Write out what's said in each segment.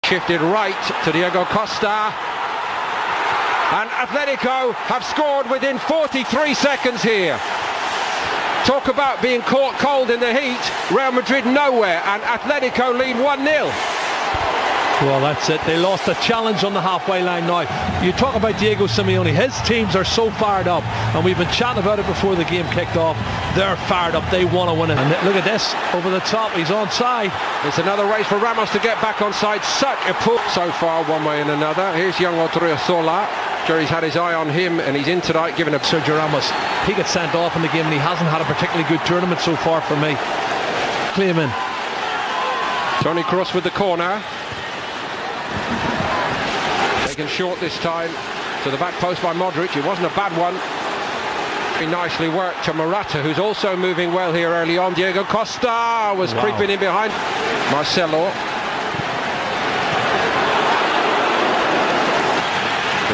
Shifted right to Diego Costa. And Atletico have scored within 43 seconds here. Talk about being caught cold in the heat. Real Madrid nowhere, and Atletico lead 1-0. Well, that's it. They lost the challenge on the halfway line now. You talk about Diego Simeone. His teams are so fired up, and we've been chatting about it before the game kicked off. They're fired up. They want to win it. And look at this. Over the top. He's onside. It's another race for Ramos to get back onside. Such a pull so far, one way and another. Here's young Odriozola. Jerry's had his eye on him, and he's in tonight, giving a Sergio Ramos. He gets sent off in the game, and he hasn't had a particularly good tournament so far for me. Claim in. Toni Kroos with the corner. Taken short this time to the back post by Modric. It wasn't a bad one. Very nicely worked to Morata, who's also moving well here early on. Diego Costa was creeping in behind. Marcelo.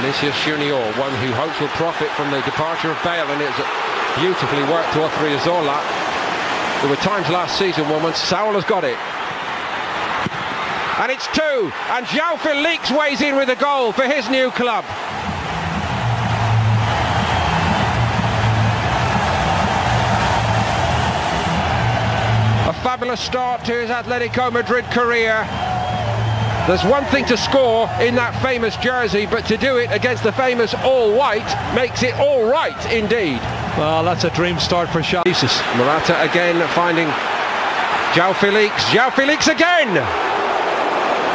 Vinicius Junior, one who hopes will profit from the departure of Bale, and it's beautifully worked to Odriozola. There were times last season when Saul has got it. And it's two, and João Felix weighs in with a goal for his new club. A fabulous start to his Atletico Madrid career. There's one thing to score in that famous jersey, but to do it against the famous all-white makes it all right indeed. Well, that's a dream start for Jesus. Morata again finding João Felix. João Felix again!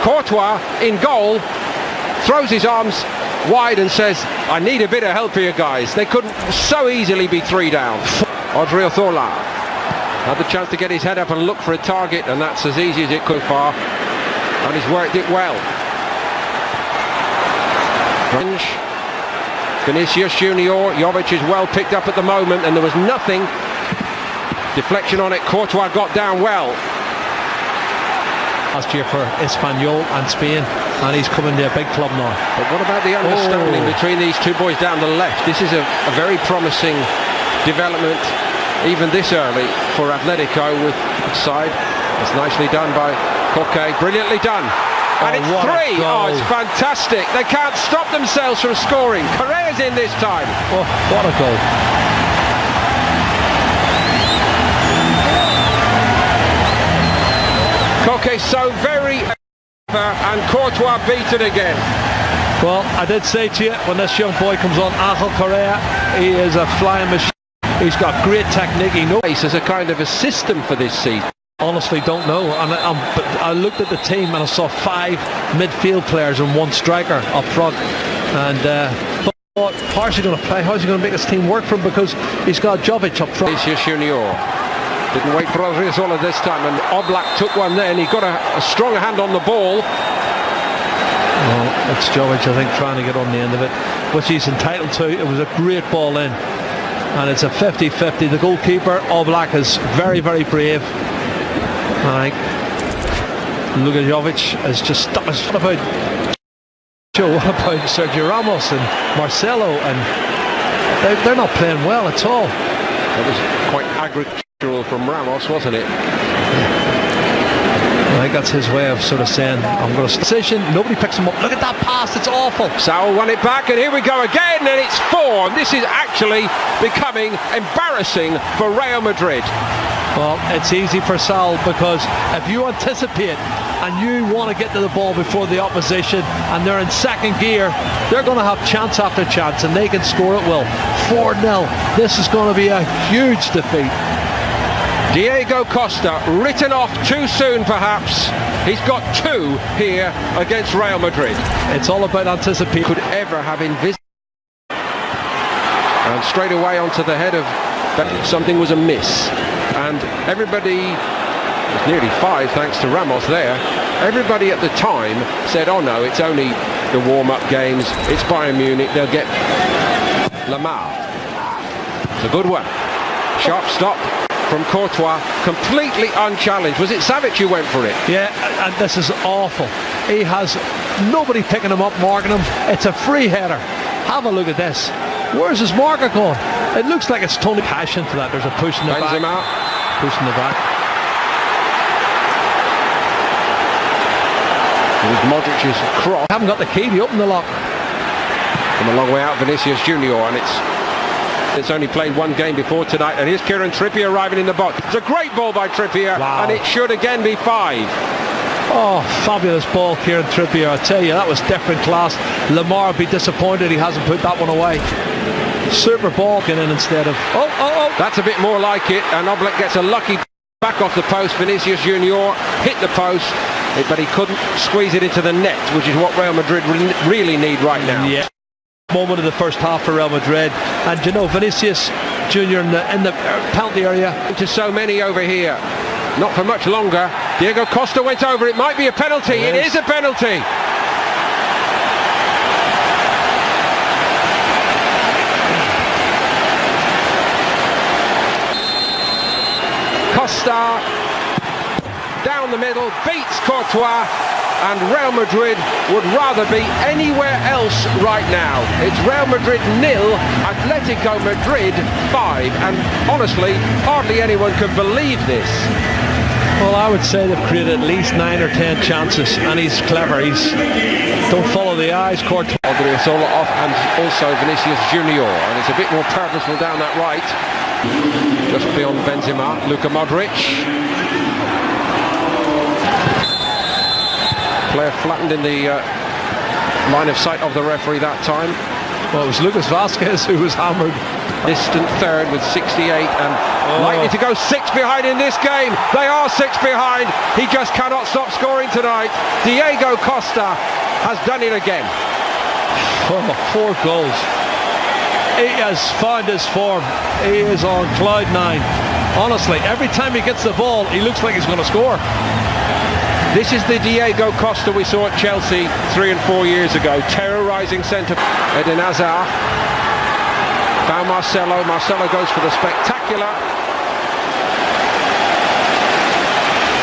Courtois in goal, throws his arms wide and says, I need a bit of help here, guys. They couldn't so easily be 3 down. Odriozola had the chance to get his head up and look for a target, and that's as easy as it could far. And he's worked it well. Vinicius Junior, Jovic is well picked up at the moment, and there was nothing. Deflection on it, Courtois got down well. Last year for Espanyol and Spain, and he's coming to a big club now. But what about the understanding between these two boys down the left? This is a very promising development, even this early, for Atletico with side. It's nicely done by Koke, brilliantly done. And it's 3. Oh, it's fantastic. They can't stop themselves from scoring. Correa's in this time. Oh, what a goal. Koke so very and Courtois beaten again. Well, I did say to you, when this young boy comes on, Angel Correa, he is a flying machine. He's got great technique. He knows as a kind of a system for this season. Honestly, don't know. And I looked at the team and I saw 5 midfield players and 1 striker up front. And how's he going to play? How's he going to make his team work for him? Because he's got Jovic up front. Vinicius Junior didn't wait for Odriozola this time, and Oblak took one then. He got a strong hand on the ball. Well, it's Jovic, I think, trying to get on the end of it, which he's entitled to. It was a great ball in, and it's a 50-50. The goalkeeper, Oblak, is very, very brave. I think Luka Jovic has just stuck his foot about. What about Sergio Ramos and Marcelo? And they're not playing well at all. That was quite agricultural from Ramos, wasn't it? I think that's his way of sort of saying, I'm going to decision. Nobody picks him up. Look at that pass, it's awful. Saul won it back, and here we go again, and it's 4. And this is actually becoming embarrassing for Real Madrid. Well, it's easy for Saul, because if you anticipate and you want to get to the ball before the opposition and they're in second gear, they're going to have chance after chance, and they can score at will. 4-0. This is going to be a huge defeat. Diego Costa written off too soon, perhaps. He's got 2 here against Real Madrid. It's all about anticipation. Could ever have envisaged. And straight away onto the head of something was amiss. And everybody, it's nearly 5 thanks to Ramos there, everybody at the time said, oh no, it's only the warm-up games, it's Bayern Munich, they'll get Lamar. It's a good one. Sharp stop from Courtois, completely unchallenged. Was it Savic who went for it? Yeah, and this is awful. He has nobody picking him up, marking him. It's a free header. Have a look at this. Where's his marker going? It looks like it's Tony Cash into that. There's a push in the back. Push in the back. It was Modric's cross. Haven't got the key to open the lock. From a long way out, Vinicius Junior, and it's only played one game before tonight, and here's Kieran Trippier arriving in the box. It's a great ball by Trippier, wow. And it should again be 5. Oh, fabulous ball, Kieran Trippier. I tell you, that was different class. Lamar would be disappointed he hasn't put that one away. Super ball getting in instead of... Oh. That's a bit more like it, and Oblak gets a lucky back off the post. Vinicius Junior hit the post, but he couldn't squeeze it into the net, which is what Real Madrid really need right now. Yeah. Moment of the first half for Real Madrid, and you know, Vinicius Junior in the penalty area. To so many over here, not for much longer. Diego Costa went over. It might be a penalty. It is a penalty. Costa down the middle, beats Courtois, and Real Madrid would rather be anywhere else right now. It's Real Madrid 0, Atletico Madrid 5, and honestly, hardly anyone can believe this. Well, I would say they've created at least 9 or 10 chances, and he's clever. Don't follow the eyes, Courtois. Odriozola off, and also Vinicius Junior, and it's a bit more purposeful down that right, just beyond Benzema. Luka Modric. Player flattened in the line of sight of the referee that time. Well, it was Lucas Vazquez who was hammered. Distant third with 68 and likely to go 6 behind in this game. They are 6 behind. He just cannot stop scoring tonight. Diego Costa has done it again. 4 goals. He has found his form. He is on cloud 9. Honestly, every time he gets the ball, he looks like he's going to score. This is the Diego Costa we saw at Chelsea 3 and 4 years ago, terrorising centre. Eden Hazard found Marcelo. Marcelo goes for the spectacular.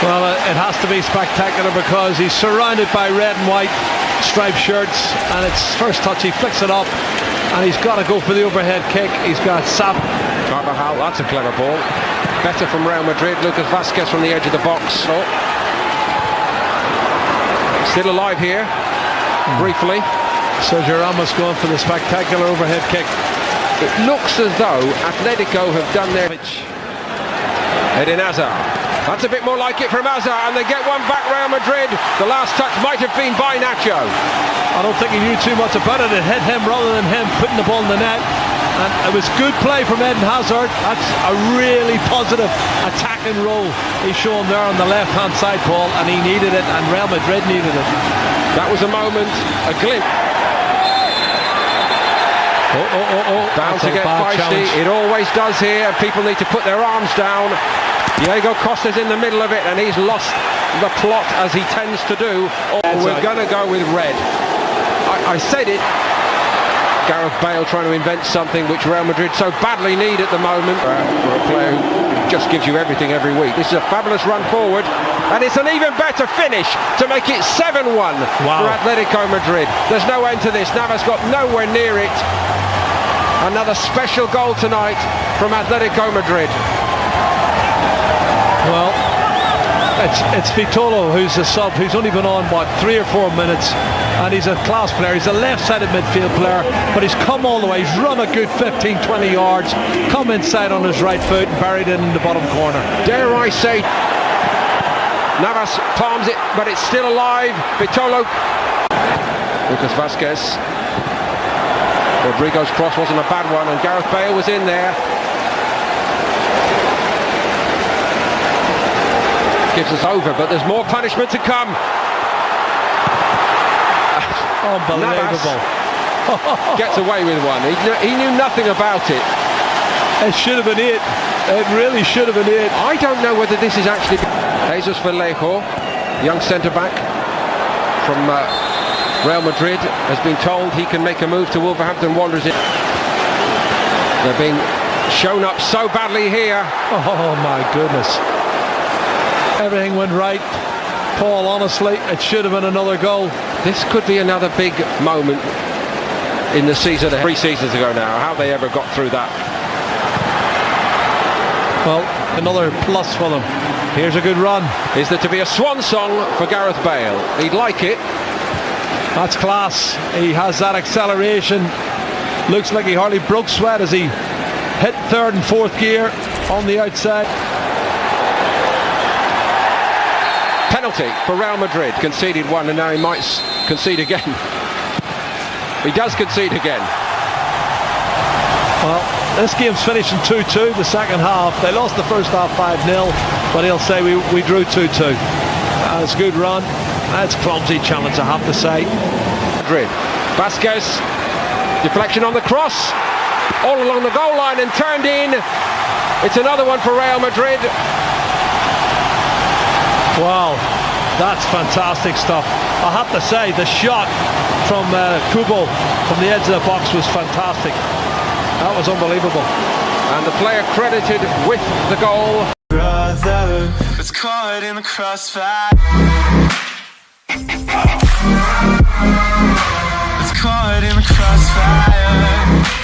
Well, it has to be spectacular because he's surrounded by red and white striped shirts, and it's first touch, he flicks it up, and he's got to go for the overhead kick. He's got Sap. Carvajal, that's a clever ball. Better from Real Madrid. Lucas Vazquez from the edge of the box. Still alive here, briefly. Sergio Ramos going for the spectacular overhead kick. It looks as though Atletico have done their... Eden Hazard. That's a bit more like it from Hazard, and they get one back, Real Madrid. The last touch might have been by Nacho. I don't think he knew too much about it. It hit him rather than him putting the ball in the net. And it was good play from Eden Hazard. That's a really positive attacking role he's shown there on the left-hand side, Paul, and he needed it, and Real Madrid needed it. That was a moment, a glimpse. Bound to get feisty. Challenge. It always does here. People need to put their arms down. Diego Costa's in the middle of it, and he's lost the plot, as he tends to do. We're going to go with red. I said it. Gareth Bale trying to invent something which Real Madrid so badly need at the moment. For a player who just gives you everything every week. This is a fabulous run forward, and it's an even better finish to make it 7-1 for Atletico Madrid. There's no end to this. Navas got nowhere near it. Another special goal tonight from Atletico Madrid. Well, it's Vitolo who's a sub, who's only been on, 3 or 4 minutes, and he's a class player. He's a left-sided midfield player, but he's come all the way. He's run a good 15-20 yards, come inside on his right foot and buried it in the bottom corner. Dare I say, Navas palms it, but it's still alive. Vitolo. Lucas Vazquez. Rodrigo's cross wasn't a bad one, and Gareth Bale was in there. Gives us over, but there's more punishment to come. Unbelievable. Gets away with one. He knew nothing about it. It should have been it. It really should have been it. I don't know whether this is actually... Jesus Vallejo, young centre-back from Real Madrid, has been told he can make a move to Wolverhampton Wanderers. They're being shown up so badly here. Oh my goodness. Everything went right, Paul. Honestly, it should have been another goal. This could be another big moment in the season. 3 seasons ago now. How they ever got through that? Well, another plus for them. Here's a good run. Is there to be a swan song for Gareth Bale? He'd like it. That's class. He has that acceleration. Looks like he hardly broke sweat as he hit third and fourth gear on the outside. Penalty for Real Madrid. Conceded one and now he might concede again. He does concede again. Well, this game's finishing 2-2 the second half. They lost the first half 5-0, but he'll say we drew 2-2. That's a good run. That's a clumsy challenge, I have to say. Madrid. Vasquez. Deflection on the cross. All along the goal line and turned in. It's another one for Real Madrid. Wow, that's fantastic stuff. I have to say, the shot from Kubo from the edge of the box was fantastic. That was unbelievable. And the player credited with the goal. Brother, it's caught in the crossfire. It's caught in the crossfire.